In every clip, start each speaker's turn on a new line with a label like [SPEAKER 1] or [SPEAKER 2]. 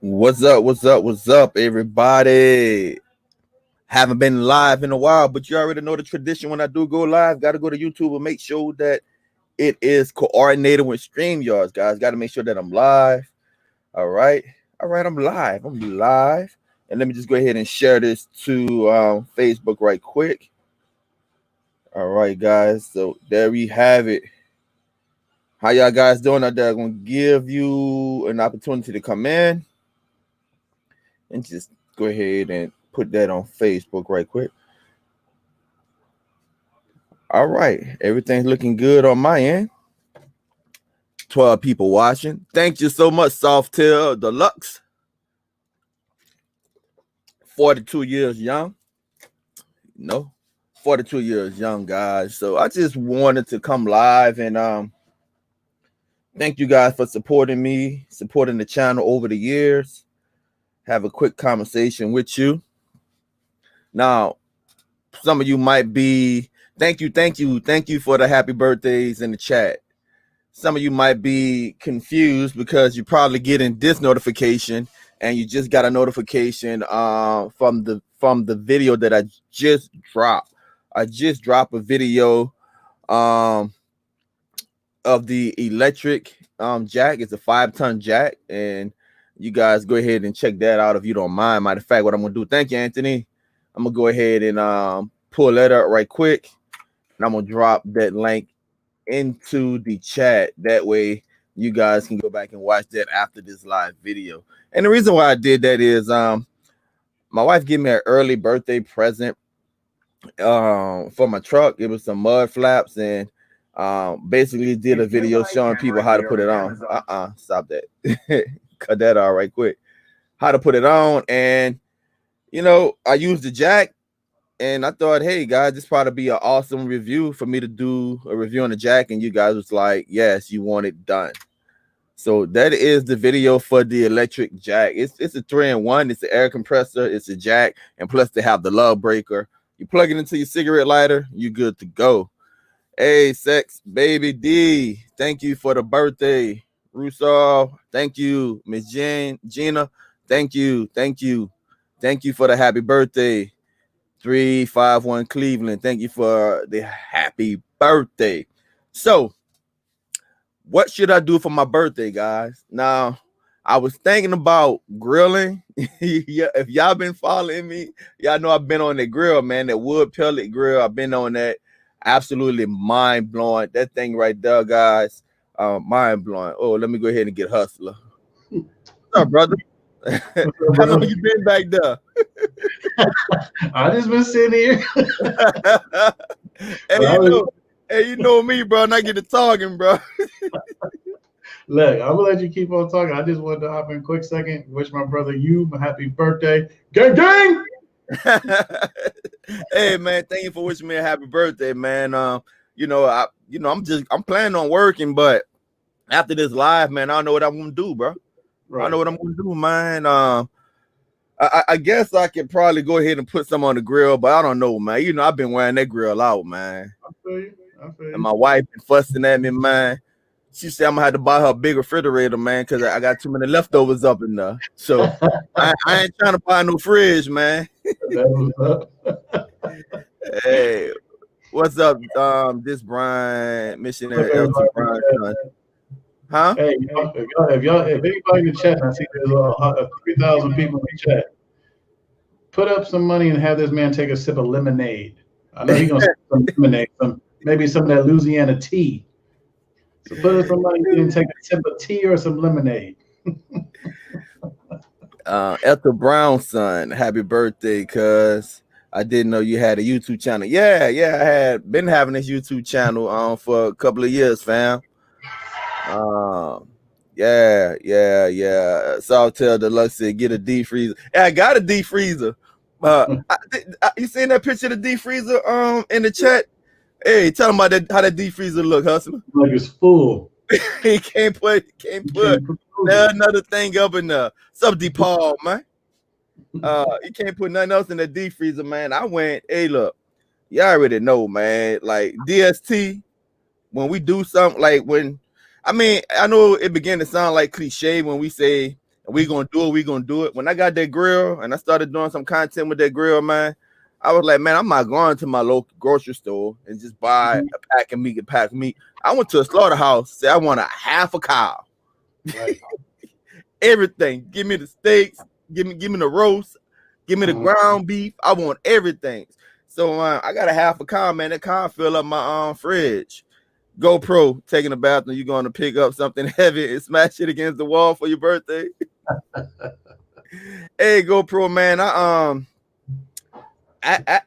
[SPEAKER 1] What's up? What's up? What's up, everybody? Haven't been live in a while, but you already know the tradition. When I do go live, got to go to YouTube and make sure that it is coordinated with StreamYards, guys. Got to make sure that I'm live. All right. All right. I'm live. I'm live. And let me just go ahead and share this to Facebook right quick. All right, guys. So there we have it. How y'all guys doing out there? I'm going to give you an opportunity to come in and just go ahead and put that on Facebook right quick. All right. Everything's looking good on my end. 12 people watching. Thank you so much, Softail Deluxe. 42 years young. 42 years young, guys. So I just wanted to come live and thank you guys for supporting me, supporting the channel over the years. Have a quick conversation with you. Now, some of you might be, thank you for the happy birthdays in the chat. Some of you might be confused because you're probably getting this notification and you just got a notification from the video that I just dropped. I just dropped a video of the electric jack. It's a 5-ton jack, and you guys go ahead and check that out if you don't mind. Matter of fact, what I'm gonna do, thank you, Anthony. I'm gonna go ahead and pull that up right quick, and I'm gonna drop that link into the chat. That way you guys can go back and watch that after this live video. And the reason why I did that is my wife gave me an early birthday present for my truck. It was some mud flaps, and basically did a video showing people how to put it on. Stop that. Cut that out right quick. How to put it on. And I used the jack, and I thought, hey guys, this probably be an awesome review for me to do a review on the jack. And you guys was like, yes, you want it done. So that is the video for the electric jack. It's a 3-in-1. It's an air compressor, it's a jack, and plus they have the lug breaker. You plug it into your cigarette lighter, you good to go. Hey, Sex Baby D, thank you for the birthday. Russo, thank you. Miss Gina, thank you for the happy birthday. 351 Cleveland, thank you for the happy birthday. So what should I do for my birthday, guys? Now, I was thinking about grilling. Yeah, if y'all been following me, y'all know I've been on that grill, man, that wood pellet grill. I've been on that. Absolutely mind-blowing. That thing right there, guys, mind-blowing. Oh, let me go ahead and get Hustler. What's up, brother? How long you been back there?
[SPEAKER 2] I just been sitting here.
[SPEAKER 1] Hey, you know me, bro, and I get to talking, bro.
[SPEAKER 2] Look, I'm gonna let you keep on talking. I just wanted to hop in a quick second, wish my brother you a happy birthday. Gang gang!
[SPEAKER 1] Hey man, thank you for wishing me a happy birthday, man. I'm planning on working, but after this live, man, I don't know what I'm gonna do, bro. Right. I know what I'm gonna do, man. I guess I could probably go ahead and put some on the grill, but I don't know, man. I've been wearing that grill out, man.
[SPEAKER 2] I feel you.
[SPEAKER 1] And my wife been fussing at me, man. She said I'm gonna have to buy her a big refrigerator, man, because I got too many leftovers up in there. So I ain't trying to buy no fridge, man. Hey, what's up? This Brian missionary Elton Brian, son. Huh?
[SPEAKER 2] Hey, if anybody in the chat, I see there's 3,000 people in the chat. Put up some money and have this man take a sip of lemonade. I know he's gonna sip some lemonade, maybe some of that Louisiana tea. So put up some money and take a sip of tea or some lemonade.
[SPEAKER 1] Ethel Brown, son, happy birthday, cuz I didn't know you had a YouTube channel. Yeah, I had been having this YouTube channel for a couple of years, fam. Yeah. Softail Deluxe said get a deep freezer. Yeah, I got a deep freezer. You seen that picture of the deep freezer in the chat? Hey, tell them about how that deep freezer look, Hustler.
[SPEAKER 2] Like it's full.
[SPEAKER 1] He can't put another thing up in there. What's up, DePaul, man? You can't put nothing else in the deep freezer, man. I went, hey, look, y'all already know, man. Like DST, when we do something, like I know it began to sound like cliche when we say and we gonna do it. We gonna do it. When I got that grill and I started doing some content with that grill, man, I was like, man, I'm not going to my local grocery store and just buy a pack of meat. I went to a slaughterhouse, said I want a half a cow.
[SPEAKER 2] Right.
[SPEAKER 1] Everything. Give me the steaks, give me the roast, give me the ground beef. I want everything. So I got a half a cow, man. That cow fill up my fridge. GoPro, taking a bathroom, you're going to pick up something heavy and smash it against the wall for your birthday. Hey, GoPro, man, I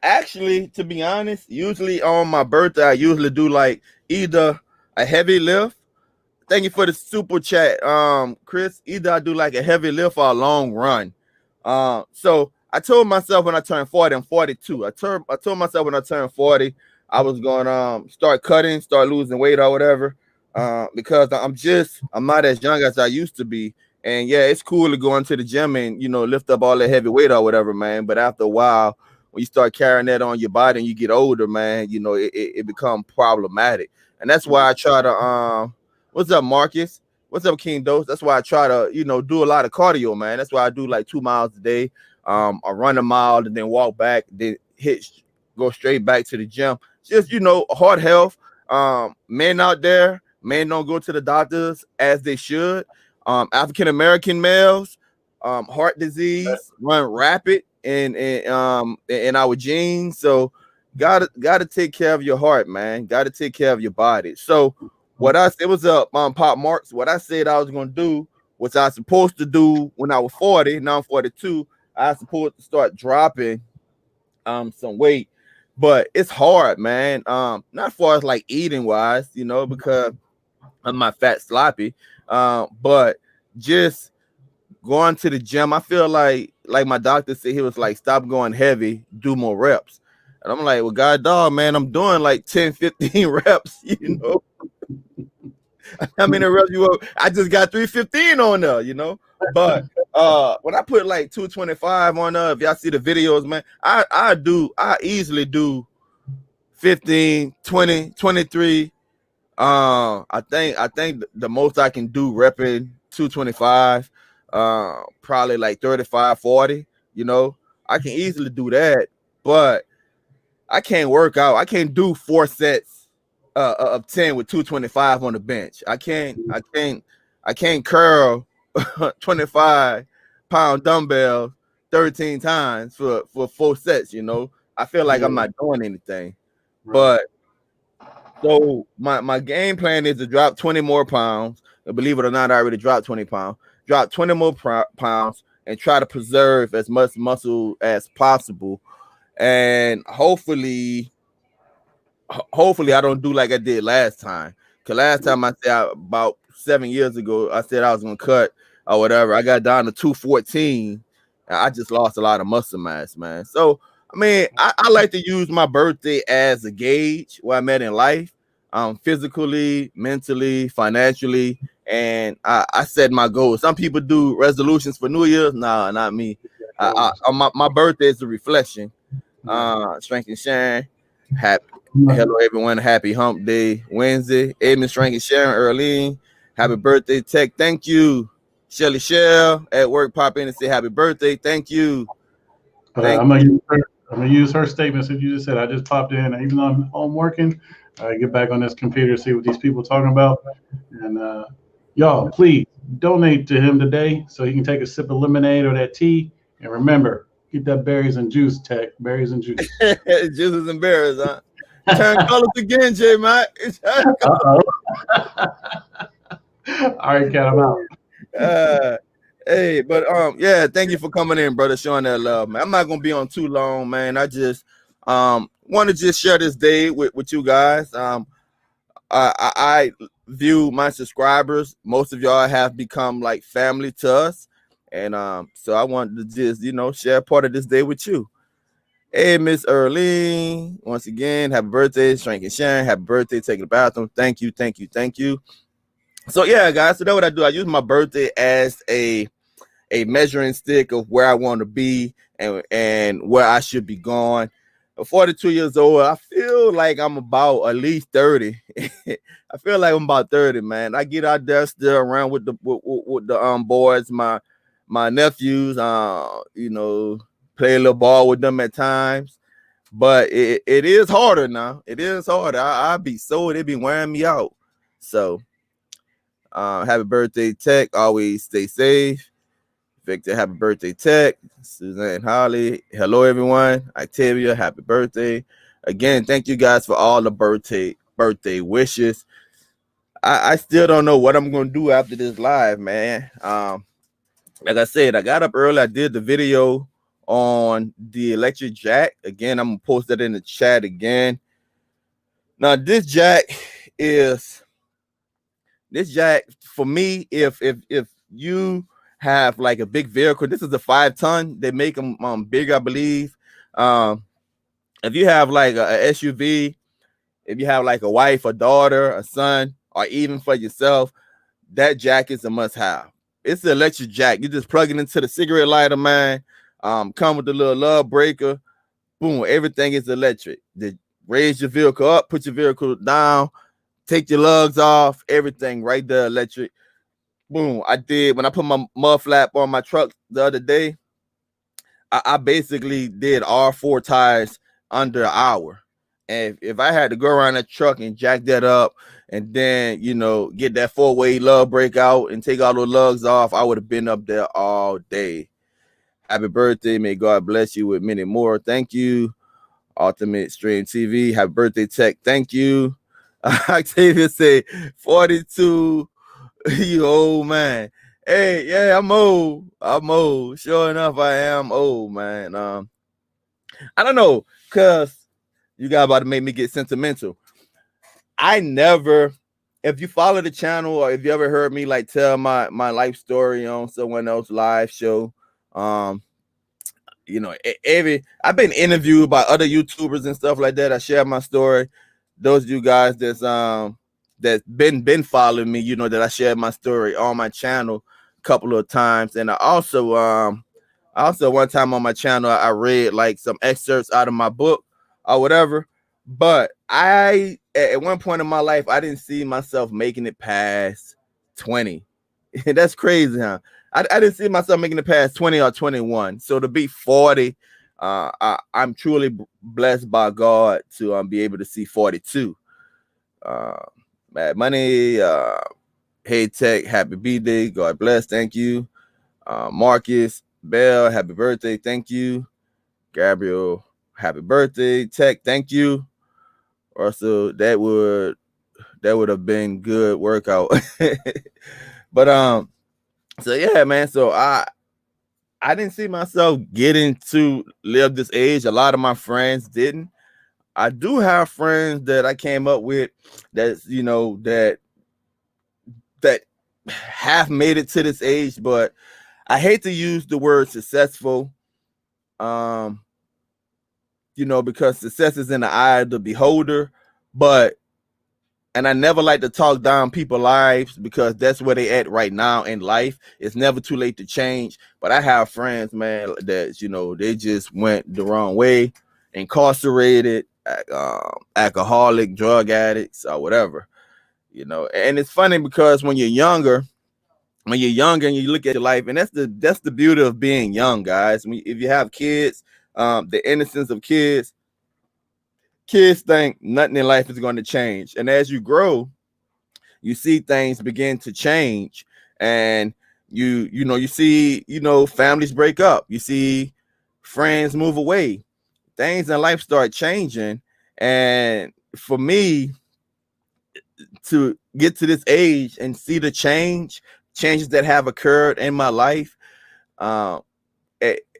[SPEAKER 1] actually, to be honest, usually on my birthday, I usually do like either a heavy lift. Thank you for the super chat, Chris. Either I do like a heavy lift or a long run. So I told myself when I turned 40, I'm 42. I told myself when I turned 40, I was going to start cutting, start losing weight or whatever. Because I'm not as young as I used to be. And yeah, it's cool to go into the gym and, you know, lift up all that heavy weight or whatever, man. But after a while, when you start carrying that on your body and you get older, man, you know, it becomes problematic. And that's why I try to, what's up, Marcus? What's up, King Dose? That's why I try to, you know, do a lot of cardio, man. That's why I do like 2 miles a day. I run a mile and then walk back, then go straight back to the gym. Just, you know, heart health. Men out there, men don't go to the doctors as they should. African-American males, heart disease, run rapid in our genes. So gotta take care of your heart, man. Gotta take care of your body. So it was Pop Marks. What I said I was gonna do, what I was supposed to do when I was 40, now I'm 42. I was supposed to start dropping some weight, but it's hard, man. Not far as like eating wise, you know, because I'm not fat sloppy. But just going to the gym, I feel like my doctor said, he was like, stop going heavy, do more reps. And I'm like, well, God dog, man, I'm doing like 10, 15 reps, you know. How many reps I just got 315 on there, you know. But when I put like 225 on there, if y'all see the videos, man, I easily do 15, 20, 23. I think the most I can do repping 225, probably like 35, 40, you know. I can easily do that, but I can't work out. I can't do 4 sets of 10 with 225 on the bench. I can't curl 25-pound dumbbells 13 times for 4 sets, you know. I feel like I'm not doing anything. Right. But so my game plan is to drop 20 more pounds. And believe it or not, I already dropped 20 pounds. Drop 20 more pounds and try to preserve as much muscle as possible. And hopefully I don't do like I did last time. Because last time I said about 7 years ago, I said I was going to cut or whatever. I got down to 214. And I just lost a lot of muscle mass, man. So, I mean, I like to use my birthday as a gauge where I'm at in life, physically, mentally, financially. And I set my goals. Some people do resolutions for New Year's. Nah, not me. My birthday is a reflection. Strength and Sharon. Hello, everyone. Happy Hump Day Wednesday. Amen. Strength and Sharon. Early. Happy birthday, Tech. Thank you. Shelly Shell at work. Pop in and say happy birthday. Thank you.
[SPEAKER 2] I'm gonna use her statements that you just said. I just popped in, even though I'm home working. I get back on this computer, see what these people are talking about, and y'all, please donate to him today so he can take a sip of lemonade or that tea. And remember, get that berries and juice, Tech. Berries and juice.
[SPEAKER 1] Juices and berries, huh? Turn colors again, J Mac.
[SPEAKER 2] All right, Cat, I'm out.
[SPEAKER 1] Hey, but yeah, thank you for coming in, brother, showing that love, man. I'm not gonna be on too long, man. I just want to just share this day with you guys. I view my subscribers, most of y'all have become like family to us, and so I wanted to just, you know, share part of this day with you. Hey, Miss Earlene, once again, happy birthday, Strength and Sharon. Happy birthday, taking the bathroom. Thank you. So yeah, guys, so that's what I do. I use my birthday as a measuring stick of where I want to be and where I should be going. At 42 years old, I feel like I'm about at least 30. I feel like I'm about 30, man. I get out there still around with the boys, my my nephews, you know, play a little ball with them at times. But it is harder now. It is harder. I be sore. They be wearing me out. So happy birthday, Tech. Always stay safe. Victor, happy birthday, Tech. Suzanne Holly. Hello, everyone. Octavia, happy birthday. Again, thank you guys for all the birthday wishes. I still don't know what I'm gonna do after this live, man. Like I said, I got up early. I did the video on the electric jack. Again, I'm gonna post that in the chat again. Now, this jack for me, if you have like a big vehicle, this is a 5-ton. They make them bigger, I believe. If you have like a SUV, if you have like a wife, a daughter, a son, or even for yourself, that jack is a must-have. It's the electric jack. You just plug it into the cigarette lighter, man. Come with the little lug breaker. Boom, everything is electric. Raise your vehicle up, put your vehicle down, take your lugs off, everything right there electric. Boom. I did when I put my mud flap on my truck the other day. I basically did all 4 tires under an hour. And if I had to go around that truck and jack that up and then, you know, get that 4-way lug break out and take all the lugs off, I would have been up there all day. Happy birthday. May God bless you with many more. Thank you. Ultimate Stream TV. Happy birthday, Tech. Thank you. Octavia say 42. You old man. Hey, yeah, I'm old. Sure enough, I am old, man. I don't know, cause you got about to make me get sentimental. I never, if you follow the channel or if you ever heard me like tell my life story on someone else's live show, you know, I've been interviewed by other YouTubers and stuff like that. I share my story. Those of you guys that's been following me, you know that I shared my story on my channel a couple of times. And I also one time on my channel I read like some excerpts out of my book or whatever. But at one point in my life I didn't see myself making it past 20. That's crazy, huh? I didn't see myself making it past 20 or 21. So to be 40, I'm truly blessed by God to be able to see 42. Mad Money, hey Tech, happy birthday, God bless, thank you. Marcus Bell, happy birthday, thank you. Gabriel, happy birthday. Tech, thank you. Also, that would have been good workout. But so yeah, man. So I didn't see myself getting to live this age. A lot of my friends didn't. I do have friends that I came up with that's, you know, that have made it to this age, but I hate to use the word successful, you know, because success is in the eye of the beholder. And I never like to talk down people's lives because that's where they at right now in life. It's never too late to change. But I have friends, man, that, you know, they just went the wrong way, incarcerated, alcoholic, drug addicts, or whatever, you know. And it's funny because when you're younger and you look at your life, and that's the beauty of being young, guys. If you have kids, the innocence of kids think nothing in life is going to change. And as you grow, you see things begin to change, and you see, you know, families break up, you see friends move away, things in life start changing. And for me to get to this age and see the changes that have occurred in my life,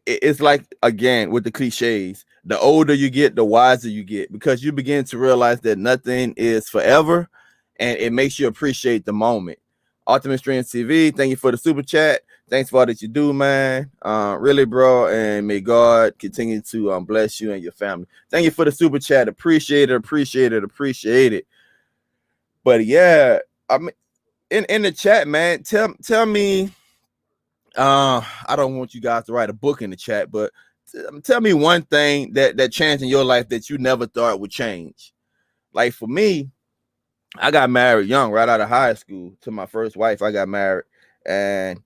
[SPEAKER 1] it's like, again, with the cliches, the older you get, the wiser you get, because you begin to realize that nothing is forever, and it makes you appreciate the moment. Ultimate Stream TV, thank you for the super chat. Thanks for all that you do, man. Really, bro, and may God continue to bless you and your family. Thank you for the super chat. Appreciate it. But yeah, I mean, in the chat, man, tell me. I don't want you guys to write a book in the chat, but tell me one thing that changed in your life that you never thought would change. Like for me, I got married young, right out of high school, to my first wife. I got married, and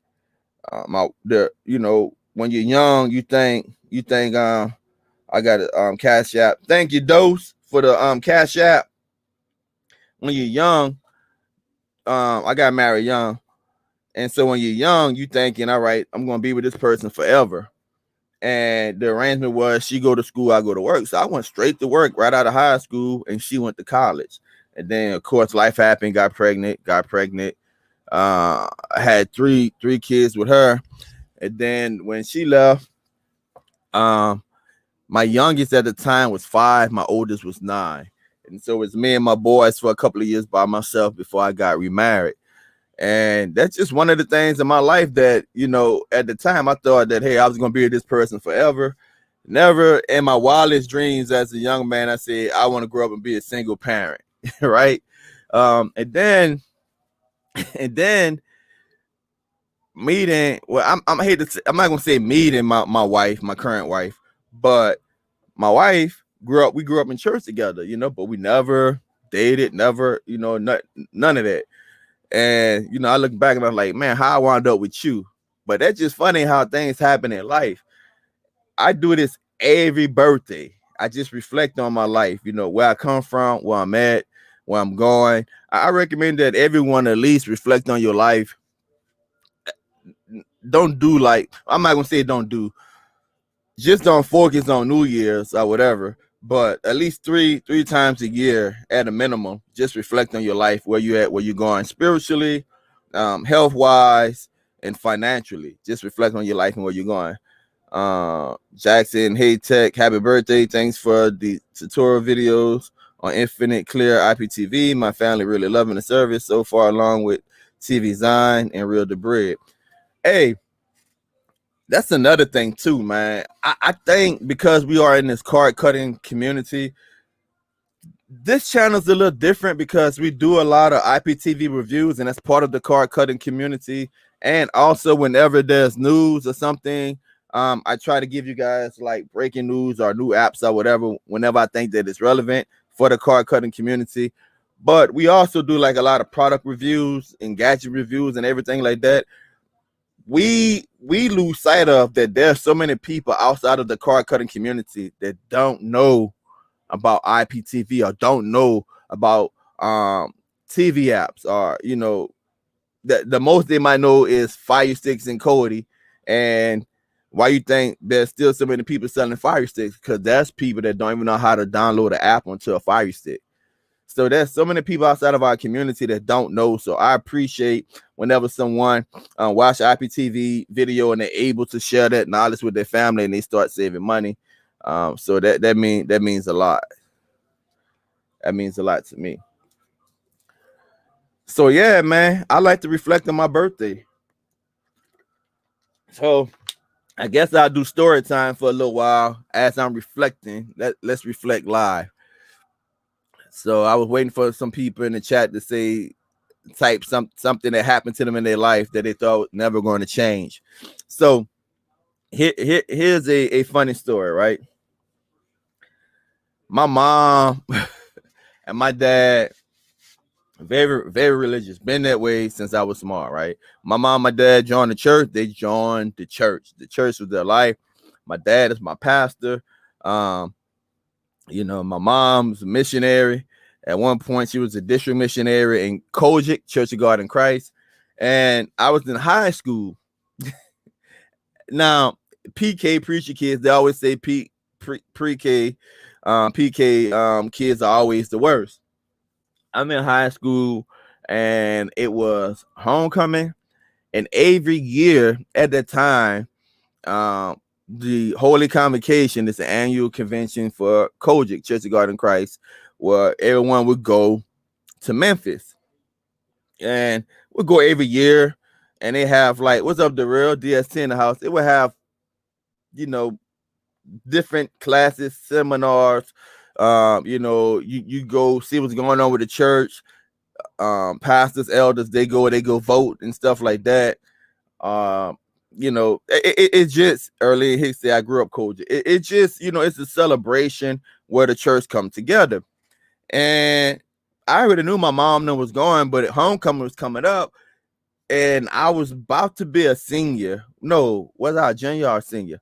[SPEAKER 1] When you're young, you think I got a Cash App. Thank you, Dose, for the Cash App. When you're young, I got married young. And so when you're young, you thinking, all right, I'm gonna be with this person forever. And the arrangement was she go to school, I go to work. So I went straight to work right out of high school, and she went to college. And then of course life happened, got pregnant. I had three kids with her. And then when she left, my youngest at the time was 5, my oldest was 9. And so it's me and my boys for a couple of years by myself before I got remarried. And that's just one of the things in my life that, at the time I thought that, hey, I was going to be with this person forever. Never in my wildest dreams as a young man, I said, I want to grow up and be a single parent. Right. And then meeting, well, I'm not going to say meeting my wife, my current wife, but my wife we grew up in church together, but we never dated, never, none of that. And, I look back and I'm like, man, how I wound up with you. But that's just funny how things happen in life. I do this every birthday. I just reflect on my life, where I come from, where I'm at, where I'm going. I recommend that everyone at least reflect on your life. Don't do I'm not going to say don't do. Just don't focus on New Year's or whatever. But at least three times a year at a minimum, just reflect on your life, where you at, where you're going spiritually, health wise, and financially. Just reflect on your life and where you're going. Jackson, hey Tech, happy birthday. Thanks for the tutorial videos on Infinite Clear IPTV. My family really loving the service so far, along with TV Zine and Real Debris. Hey, that's another thing too, man. I think because we are in this card cutting community, this channel is a little different because we do a lot of IPTV reviews, and that's part of the card cutting community. And also whenever there's news or something, I try to give you guys like breaking news or new apps or whatever whenever I think that it's relevant for the card cutting community. But we also do like a lot of product reviews and gadget reviews and everything like that. We lose sight of that there's so many people outside of the card cutting community that don't know about IPTV or don't know about TV apps, or the most they might know is Fire Sticks and Cody. And why you think there's still so many people selling Fire Sticks? Because there's people that don't even know how to download an app onto a Fire Stick. So there's so many people outside of our community that don't know. So I appreciate whenever someone watch IPTV video and they're able to share that knowledge with their family and they start saving money. So that means a lot. That means a lot to me. So yeah, man, I like to reflect on my birthday. So I guess I'll do story time for a little while as I'm reflecting. Let's reflect live. So I was waiting for some people in the chat to say, type something that happened to them in their life that they thought never going to change. So here's a funny story, right? My mom and my dad, very, very religious, been that way since I was small, right? My mom, my dad joined the church. They joined the church. The church was their life. My dad is my pastor. My mom's a missionary. At one point, she was a district missionary in Kojic, Church of God in Christ. And I was in high school. Now, PK preacher kids, they always say pre-K, PK kids are always the worst. I'm in high school, and it was homecoming. And every year at that time, the Holy Convocation is an annual convention for Kojic, Church of God in Christ, where everyone would go to Memphis. And we'll go every year, and they have like, what's up, the real DST in the house? It would have, different classes, seminars. You go see what's going on with the church. Pastors, elders, they go vote and stuff like that. It just, earlier he said I grew up Kojic. It just, it's a celebration where the church come together. And I already knew my mom was going, but homecoming was coming up. and I was about to be a senior. No, was I a junior or a senior?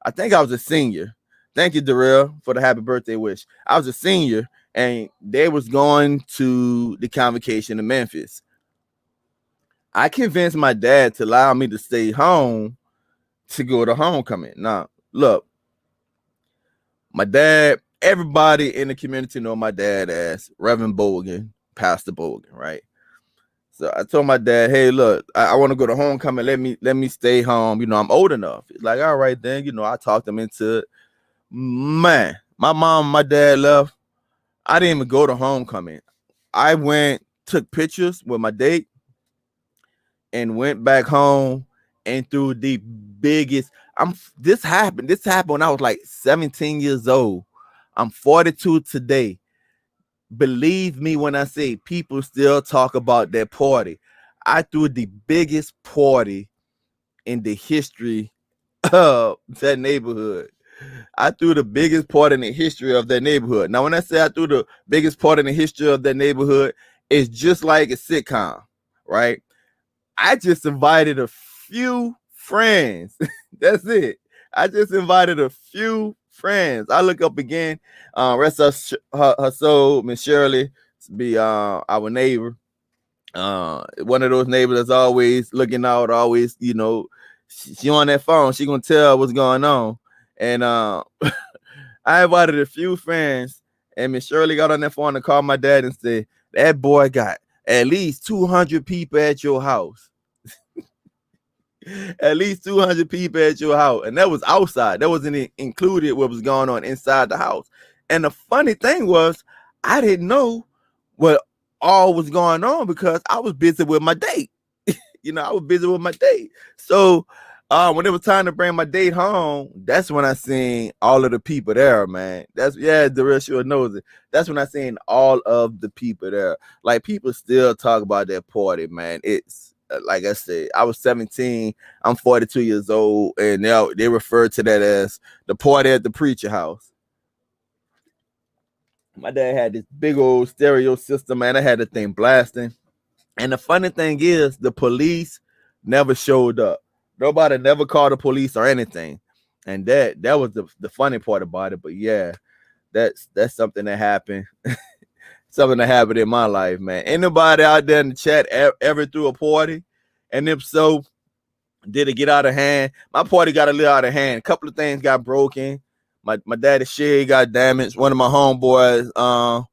[SPEAKER 1] I think I was a senior. Thank you, Darrell, for the happy birthday wish. I was a senior, and they was going to the convocation in Memphis. I convinced my dad to allow me to stay home to go to homecoming. Now, look, my dad, everybody in the community know my dad as Reverend Bogan, Pastor Bogan, right? So I told my dad, hey, look, I want to go to homecoming. Let me stay home. You know, I'm old enough. He's like, all right, then. You know, I talked him into it. Man, my mom, my dad left. I didn't even go to homecoming. I went, took pictures with my date, and went back home and threw the biggest. This happened. This happened when I was like 17 years old. I'm 42 today. Believe me when I say people still talk about that party. I threw the biggest party in the history of that neighborhood. I threw the biggest party in the history of that neighborhood. Now, when I say I threw the biggest party in the history of that neighborhood, it's just like a sitcom, right? I just invited a few friends. That's it. I just invited a few friends. I look up again. Rest her soul, Miss Shirley, be our neighbor. One of those neighbors that's always looking out, always, you know, she on that phone. She gonna tell what's going on. And I invited a few friends, and Miss Shirley got on that phone and called my dad and said, that boy got at least 200 people at your house. At least 200 people at your house. And that was outside. That wasn't included what was going on inside the house. And the funny thing was, I didn't know what all was going on because I was busy with my date. You know, I was busy with my date. So when it was time to bring my date home, that's when I seen all of the people there, man. The real sure knows it. That's when I seen all of the people there. Like, people still talk about that party, man. It's like I said, I was 17, I'm 42 years old, and they refer to that as the party at the preacher house. My dad had this big old stereo system, man. I had the thing blasting. And the funny thing is, the police never showed up. Nobody never called the police or anything. And that was the funny part about it. But yeah, that's something that happened. Something that happened in my life, man. Anybody out there in the chat ever threw a party? And if so, did it get out of hand? My party got a little out of hand. A couple of things got broken. My daddy's shed got damaged. One of my homeboys'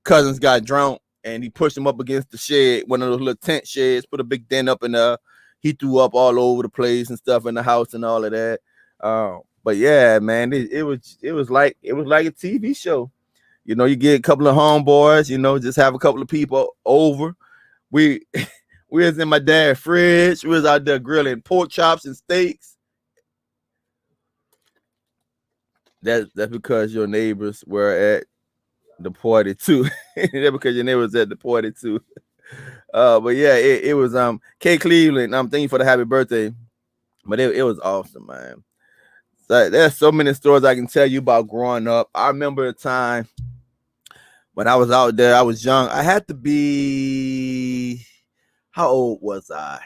[SPEAKER 1] cousins got drunk, and he pushed him up against the shed, one of those little tent sheds, put a big dent up in there. He threw up all over the place and stuff in the house and all of that. But yeah, man, it was like a TV show. You know, you get a couple of homeboys, you know, just have a couple of people over. We was in my dad's fridge. We was out there grilling pork chops and steaks. That's because your neighbors were at the party too. That's because your neighbors at the party too. But yeah, it was K Cleveland. Thank you for the happy birthday. But it was awesome, man. So there's so many stories I can tell you about growing up. I remember a time when I was out there. I was young. I had to be, how old was I?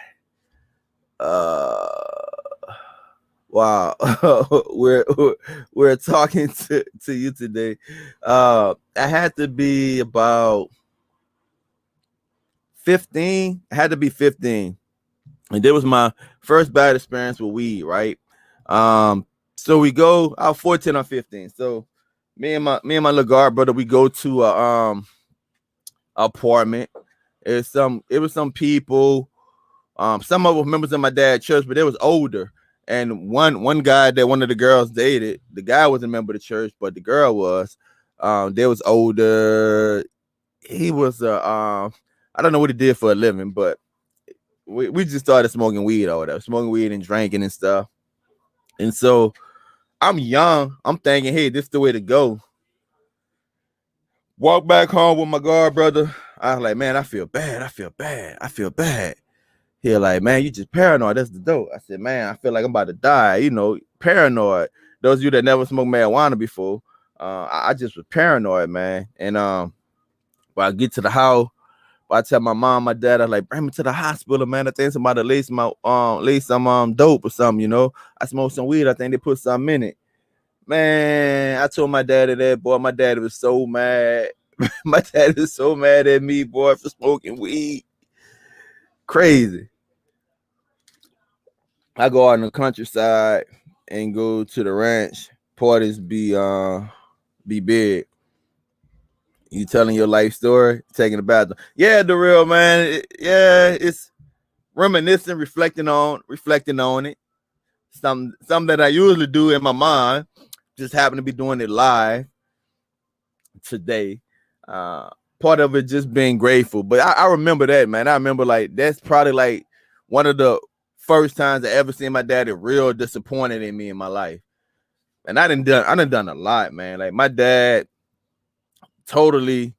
[SPEAKER 1] Wow. we're talking to you today. I had to be about 15. I had to be 15. And there was my first bad experience with weed, right? So we go, I was 14 or 15. So me and my little guard brother, we go to a apartment. It was some people, some of them members of my dad's church, but they was older. And one guy that one of the girls dated, the guy wasn't a member of the church, but the girl was. They was older. He was I don't know what he did for a living, but we just started smoking weed or whatever, smoking weed and drinking and stuff. And so I'm young. I'm thinking, hey, this is the way to go. Walk back home with my guard brother. I was like, man, I feel bad. He like, man, you just paranoid. That's the dope. I said, man, I feel like I'm about to die. You know, paranoid. Those of you that never smoked marijuana before, I just was paranoid, man. And when I get to the house, I tell my mom, my dad, I like, bring me to the hospital, man. I think somebody laced some dope or something, you know. I smoked some weed. I think they put something in it. Man, I told my daddy that, boy. My daddy was so mad. My dad was so mad at me, boy, for smoking weed. Crazy. I go out in the countryside and go to the ranch. Parties be big. You telling your life story, taking a bath. Yeah, the real man. It's reminiscing, reflecting on it. Something that I usually do in my mind. Just happen to be doing it live today. Part of it just being grateful. But I remember that, man. I remember like that's probably like one of the first times I ever seen my daddy real disappointed in me in my life. And I done done a lot, man. Like my dad, totally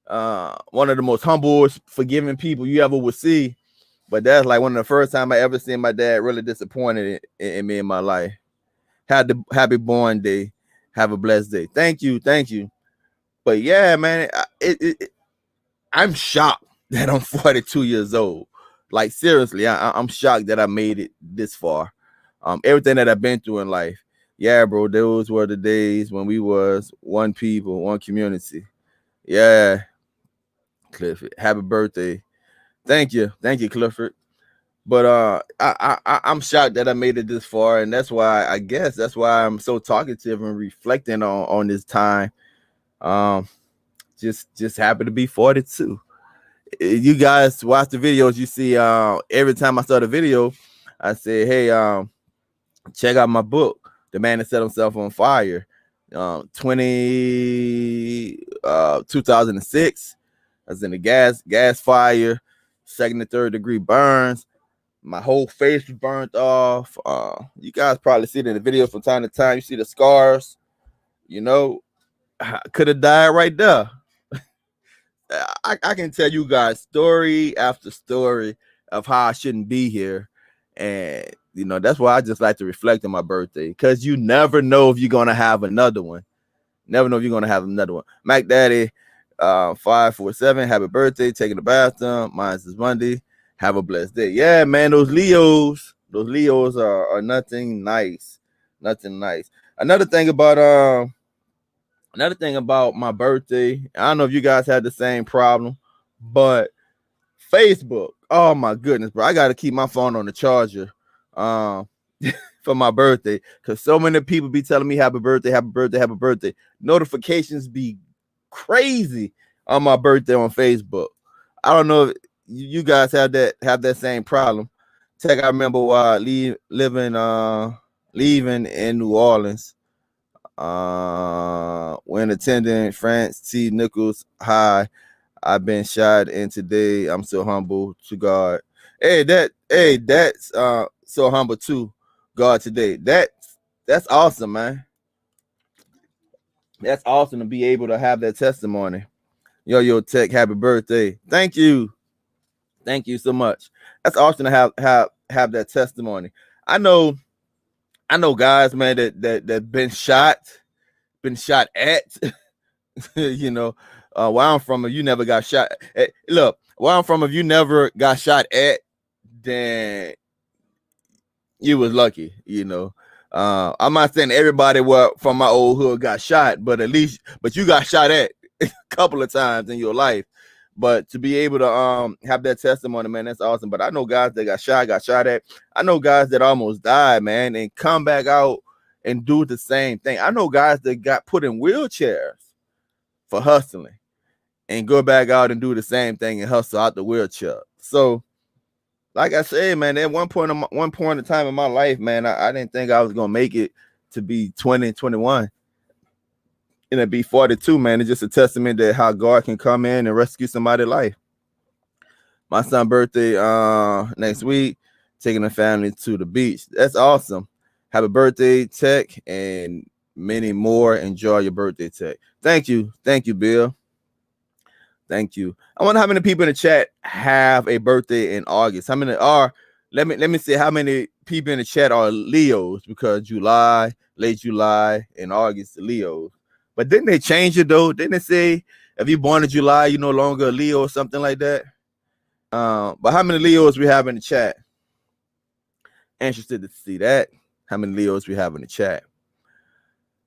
[SPEAKER 1] one of the most humble, forgiving people you ever would see. But that's like one of the first time I ever seen my dad really disappointed in me in my life. Happy born day. Have a blessed day. Thank you. But yeah, man, I'm shocked that I'm 42 years old. Like seriously, I'm shocked that I made it this far. Everything that I've been through in life. Yeah, bro, those were the days when we was one people, one community. Yeah, Clifford, happy birthday. Thank you, Clifford. But I'm shocked that I made it this far, and that's why I'm so talkative and reflecting on this time. Just happy to be 42. You guys watch the videos, you see every time I start a video, I say, hey, check out my book, The Man That Set Himself on Fire. 2006. I was in the gas fire, 2nd and 3rd degree burns. My whole face was burnt off. You guys probably see it in the video from time to time. You see the scars. You know, I could have died right there. I can tell you guys story after story of how I shouldn't be here. And, you know, that's why I just like to reflect on my birthday, because you never know if you're going to have another one. Mac Daddy, 547, happy birthday, taking the bathroom. Mine's is Monday. Have a blessed day. Yeah, man, those Leos are nothing nice. Another thing about my birthday, I don't know if you guys had the same problem, but Facebook, oh my goodness, bro, I got to keep my phone on the charger for my birthday, because so many people be telling me happy birthday. Notifications be crazy on my birthday on Facebook. I don't know if you guys have that same problem. Tech, I remember while leaving in New Orleans, when attending France T. Nichols High. I've been shot, and today I'm so humble to God. That's so humble to God today. That's awesome, man. That's awesome to be able to have that testimony. Yo, Tech, happy birthday. Thank you so much. That's awesome to have that testimony. I know guys, man, that been shot at. You know, where I'm from, if you never got shot at, look, where I'm from, if you never got shot at, then you was lucky, you know. I'm not saying everybody from my old hood got shot, but you got shot at a couple of times in your life. But to be able to have that testimony, man, that's awesome. But I know guys that got shot at. I know guys that almost died, man, and come back out and do the same thing. I know guys that got put in wheelchairs for hustling and go back out and do the same thing and hustle out the wheelchair. So, like I said, man, at one point in time in my life, man, I didn't think I was gonna make it to be 20, 21. And it'd be 42, man. It's just a testament that how God can come in and rescue somebody's life. My son's birthday next week, taking the family to the beach. That's awesome. Happy birthday, Tech, and many more. Enjoy your birthday, Tech. Thank you, Bill. Thank you. I wonder how many people in the chat have a birthday in August. How many are? Let me see how many people in the chat are Leos, because July, late July, and August, the Leos. But didn't they change it though? Didn't they say If you're born in July, you're no longer a Leo or something like that. But how many Leos we have in the chat? Interested to see that. How many Leos we have in the chat?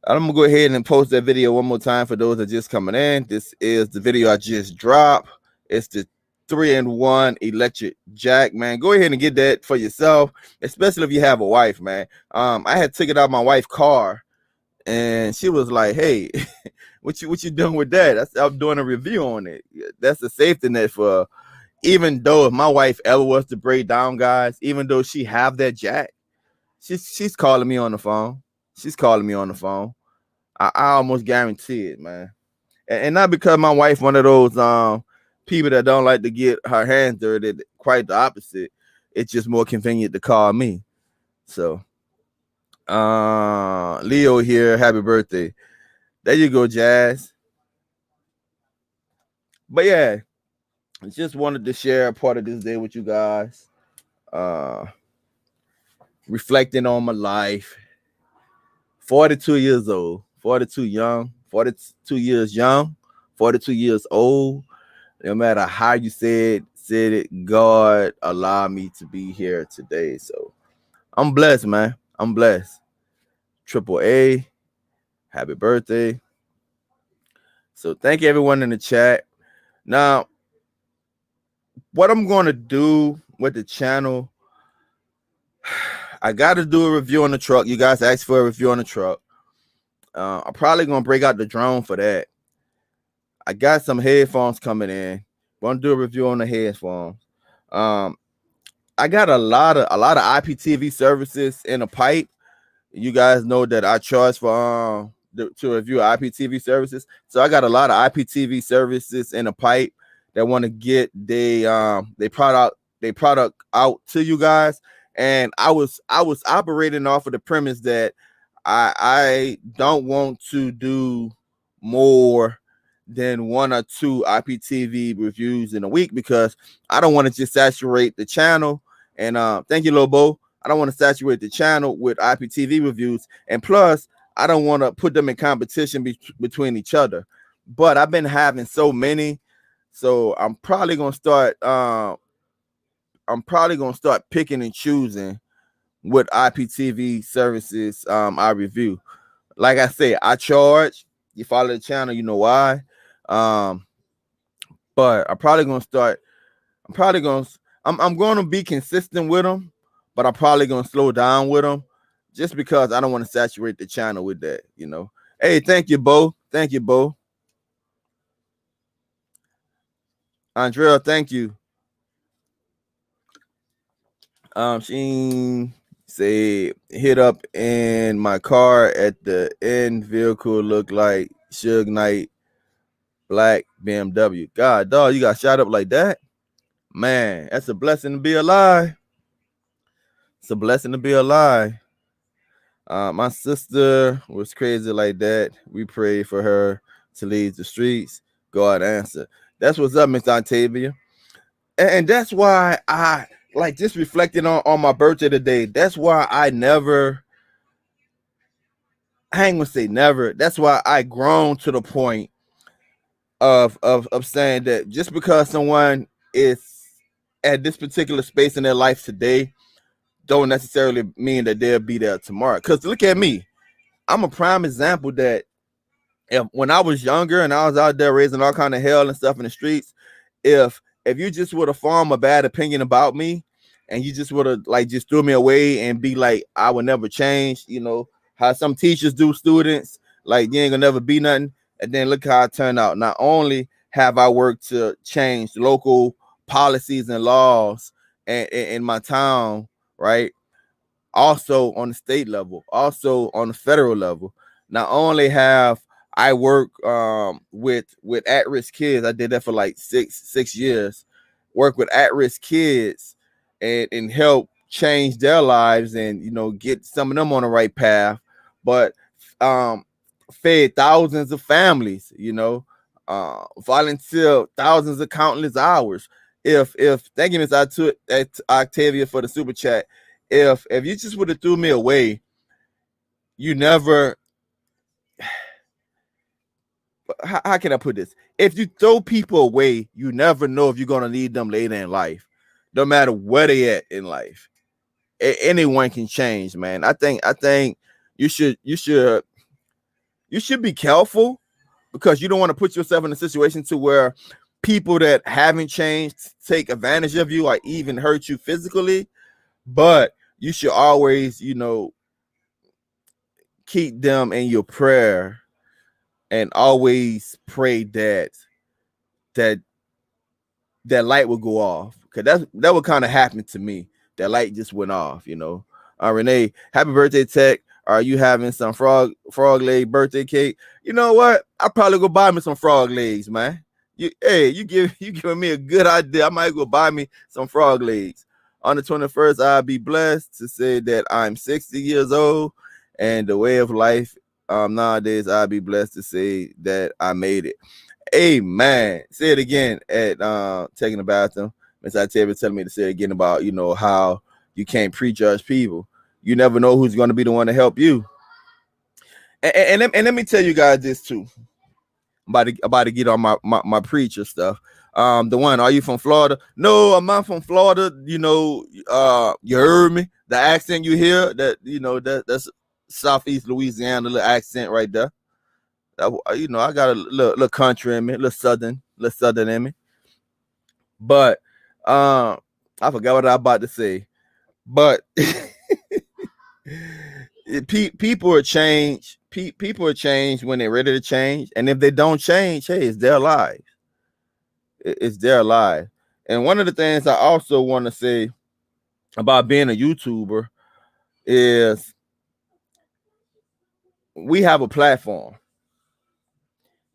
[SPEAKER 1] I'm gonna go ahead and post that video one more time for those that are just coming in. This is the video I just dropped. It's the 3-in-1 electric jack, man. Go ahead and get that for yourself, especially if you have a wife, man. I had took it out of my wife's car, and she was like, "Hey, what you doing with that?" I'm doing a review on it. That's a safety net for. Even though if my wife ever was to break down, guys, even though she have that jack, she's calling me on the phone. She's calling me on the phone. I almost guarantee it, man. And not because my wife one of those people that don't like to get her hands dirty. Quite the opposite. It's just more convenient to call me. So Leo here, happy birthday. There you go, Jazz. But yeah, I just wanted to share a part of this day with you guys. Reflecting on my life. 42 years old, 42 young, 42 years young, 42 years old. No matter how you said it, God allowed me to be here today. So I'm blessed, man. I'm blessed. Triple A, happy birthday. So thank you everyone in the chat. Now, what I'm going to do with the channel, I got to do a review on the truck. You guys asked for a review on the truck. I'm probably going to break out the drone for that. I got some headphones coming in. Want to do a review on the headphones. I got a lot of IPTV services in a pipe. You guys know that I charge for to review IPTV services. So I got a lot of IPTV services in a pipe that want to get they product out to you guys. And I was operating off of the premise that I don't want to do more than 1 or 2 IPTV reviews in a week because I don't want to just saturate the channel. And thank you, Lobo. I don't want to saturate the channel with IPTV reviews. And plus, I don't want to put them in competition between each other. But I've been having so many. So I'm probably gonna start picking and choosing what IPTV services I review. Like I say, I charge. You follow the channel, you know why. But I'm going to be consistent with them, but I'm probably going to slow down with them just because I don't want to saturate the channel with that, you know. Hey, thank you, Bo. Thank you, Bo. Andrea, thank you. She say hit up in my car at the end vehicle look like Suge Knight black BMW. God, dog, you got shot up like that? Man, that's a blessing to be alive. It's a blessing to be alive. My sister was crazy like that. We prayed for her to leave the streets. God answered. That's what's up, Miss Octavia. And that's why I like just reflecting on my birthday today. That's why I ain't gonna say never. That's why I grown to the point of saying that just because someone is at this particular space in their life today don't necessarily mean that they'll be there tomorrow. Because look at me. I'm a prime example that when I was younger and I was out there raising all kind of hell and stuff in the streets, if you just would have formed a bad opinion about me and you just would have like just threw me away and be like, I would never change, you know, how some teachers do students, like you ain't gonna never be nothing. And then look how I turned out. Not only have I worked to change local policies and laws in my town, right? Also on the state level, also on the federal level. Not only have I work with at-risk kids, I did that for like six years, work with at-risk kids and help change their lives and, you know, get some of them on the right path, but fed thousands of families, you know, volunteer thousands of countless hours. If thank you, Miss Octavia, for the super chat. If you just would have threw me away, you never how can I put this? If you throw people away, you never know if you're gonna need them later in life. No matter where they at in life, anyone can change, man. I think you should be careful, because you don't want to put yourself in a situation to where people that haven't changed take advantage of you or even hurt you physically. But you should always, keep them in your prayer and always pray that light will go off, because that what kind of happened to me. That light just went off. Renee, happy birthday, Tech. Are you having some frog leg birthday cake? You know what? I'll probably go buy me some frog legs, man. You giving me a good idea. I might go buy me some frog legs. On the 21st, I'll be blessed to say that I'm 60 years old, and the way of life nowadays, I'll be blessed to say that I made it. Amen. Say it again at taking a bathroom. Miss Octavia telling me to say it again about how you can't prejudge people. You never know who's going to be the one to help you. And let me tell you guys this too. I'm about to get on my preacher stuff. The one, are you from Florida? No, I'm not from Florida. You heard me. The accent you hear, that's Southeast Louisiana, little accent right there. I got a little country in me, a little southern in me. But I forgot what I was about to say. But people are changed. People are changed when they're ready to change, and if they don't change, hey, it's their life. It's their life. And one of the things I also want to say about being a YouTuber is we have a platform,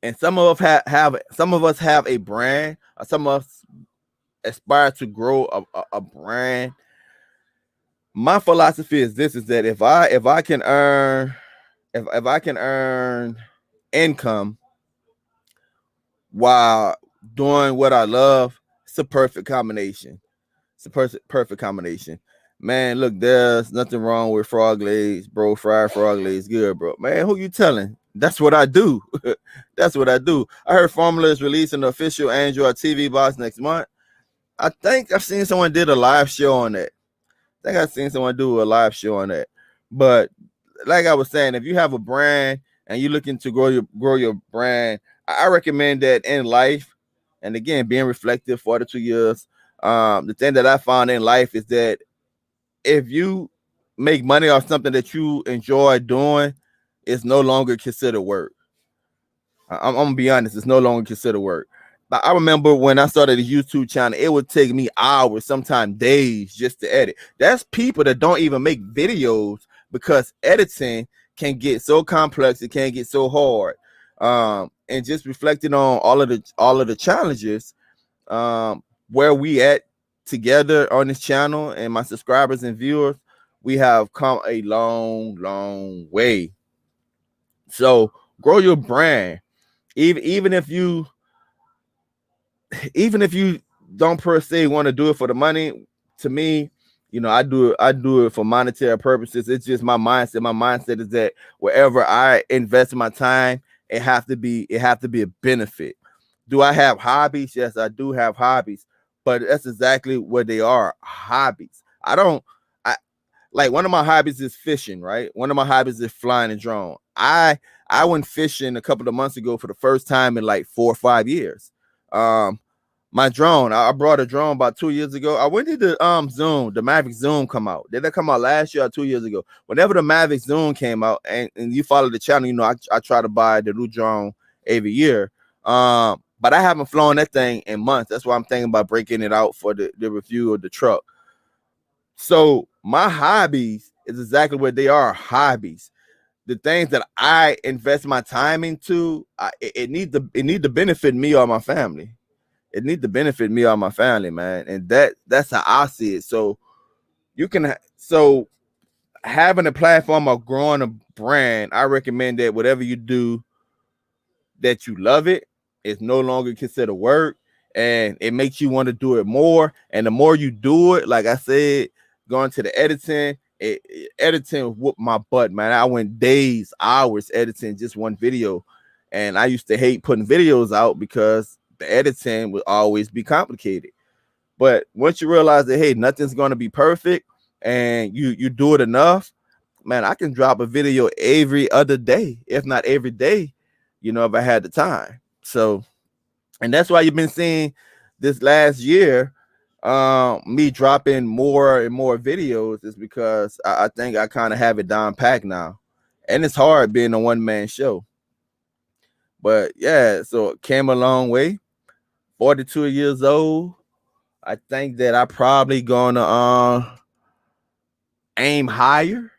[SPEAKER 1] and some of us have a brand, or some of us aspire to grow a brand. My philosophy is this: is that if I can earn income while doing what I love, it's a perfect combination. It's a perfect combination. Man, look, there's nothing wrong with frog legs, bro. Fried frog legs, good, bro. Man, who you telling? That's what I do. That's what I do. I heard Formula is releasing the official Android TV box next month. I think I've seen someone did a live show on that. I think I've seen someone do a live show on that. But like I was saying, if you have a brand and you're looking to grow your brand, I recommend that in life. And again, being reflective, 42 years. The thing that I found in life is that if you make money off something that you enjoy doing, it's no longer considered work. I'm gonna be honest, it's no longer considered work. But I remember when I started a YouTube channel, it would take me hours, sometimes days, just to edit. That's people that don't even make videos, because editing can get so complex, it can get so hard. And just reflecting on all of the challenges, where we at together on this channel, and my subscribers and viewers, we have come a long way. So grow your brand, even if you don't per se want to do it for the money. To me, I do it for monetary purposes. It's just my mindset. My mindset is that wherever I invest my time, it have to be a benefit. Do I have hobbies? Yes, I do have hobbies, but that's exactly what they are, hobbies. Like, one of my hobbies is fishing, right? One of my hobbies is flying a drone. I went fishing a couple of months ago for the first time in like 4 or 5 years. My drone, I brought a drone about 2 years ago. When did the Zoom, the Mavic Zoom come out? Did that come out last year or 2 years ago? Whenever the Mavic Zoom came out, and you follow the channel, I try to buy the new drone every year. But I haven't flown that thing in months. That's why I'm thinking about breaking it out for the review of the truck. So my hobbies is exactly what they are, hobbies. The things that I invest my time into, it need to benefit me or my family. It need to benefit me or my family, man. And that's how I see it. So having a platform of growing a brand, I recommend that whatever you do, that you love it, it's no longer considered work, and it makes you want to do it more. And the more you do it, like I said, going to the editing, editing whooped my butt, man. I went days, hours editing just one video. And I used to hate putting videos out because the editing would always be complicated. But once you realize that, hey, nothing's going to be perfect, and you do it enough, man, I can drop a video every other day, if not every day, if I had the time. So, and that's why you've been seeing this last year, me dropping more and more videos, is because I think I kind of have it down packed now. And it's hard being a one-man show. But yeah, so it came a long way. 42 years old. I think that I probably gonna aim higher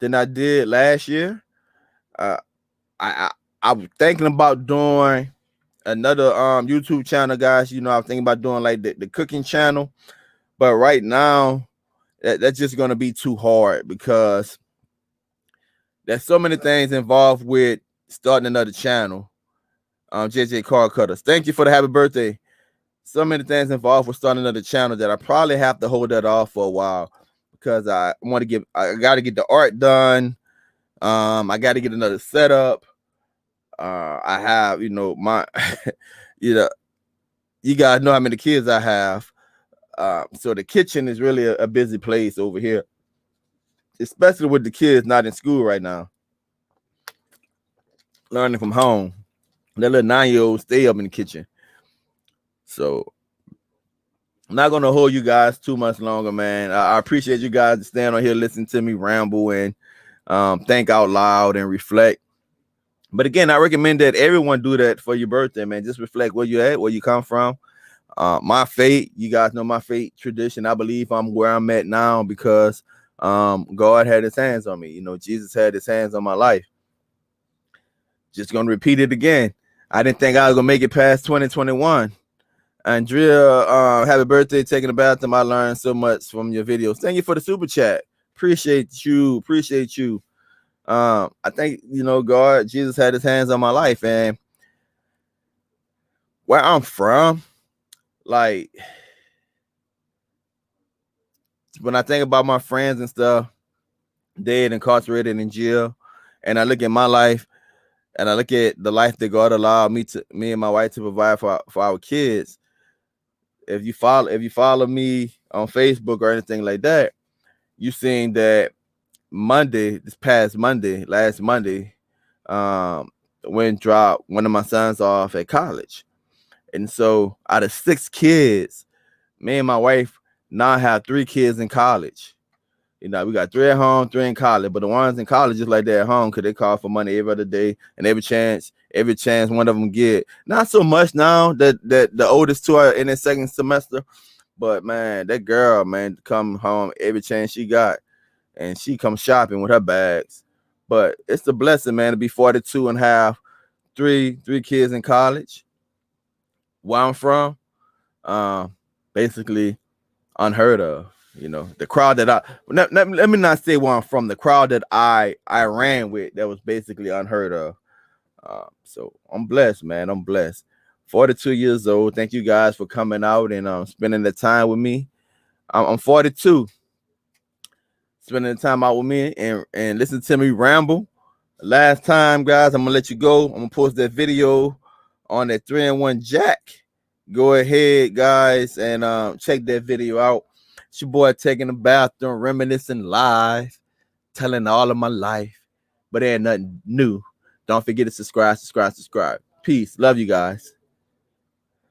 [SPEAKER 1] than I did last year. I was thinking about doing another YouTube channel, guys. I was thinking about doing like the cooking channel, but right now that's just gonna be too hard because there's so many things involved with starting another channel. JJ Car Cutters, thank you for the happy birthday. So many things involved with starting another channel that I probably have to hold that off for a while because I got to get the art done. I got to get another setup. I have, my, you guys know how many kids I have. So the kitchen is really a busy place over here, especially with the kids not in school right now, learning from home. That little 9-year-old stay up in the kitchen. So I'm not going to hold you guys too much longer, man. I appreciate you guys staying on here, listening to me ramble and think out loud and reflect. But again, I recommend that everyone do that for your birthday, man. Just reflect where you're at, where you come from. My faith, you guys know my faith tradition. I believe I'm where I'm at now because God had his hands on me. Jesus had his hands on my life. Just going to repeat it again. I didn't think I was going to make it past 2021. Andrea, happy birthday, taking a bathroom. I learned so much from your videos. Thank you for the super chat. Appreciate you. I think, God, Jesus had his hands on my life. And where I'm from, like, when I think about my friends and stuff, dead, incarcerated, in jail, and I look at my life, and I look at the life that God allowed me and my wife to provide for our kids. If you follow me on Facebook or anything like that, you seen that last Monday, when dropped one of my sons off at college. And so out of 6 kids, me and my wife now have 3 kids in college. We got 3 at home, 3 in college, but the ones in college just like they're at home because they call for money every other day, and every chance one of them get. Not so much now that the oldest 2 are in their second semester, but man, that girl, man, come home every chance she got, and she comes shopping with her bags. But it's a blessing, man, to be 42 and have 3 kids in college. Where I'm from, basically unheard of. The crowd that let me not say where I'm from. The crowd that I ran with, that was basically unheard of. So I'm blessed, man. I'm blessed. 42 years old. Thank you guys for coming out and spending the time with me. I'm 42. Spending the time out with me and listen to me ramble. Last time, guys, I'm gonna let you go. I'm gonna post that video on that 3-in-1 jack. Go ahead, guys, and check that video out. It's your boy taking a bathroom, reminiscing live, telling all of my life, but ain't nothing new. Don't forget to subscribe. Peace. Love you guys.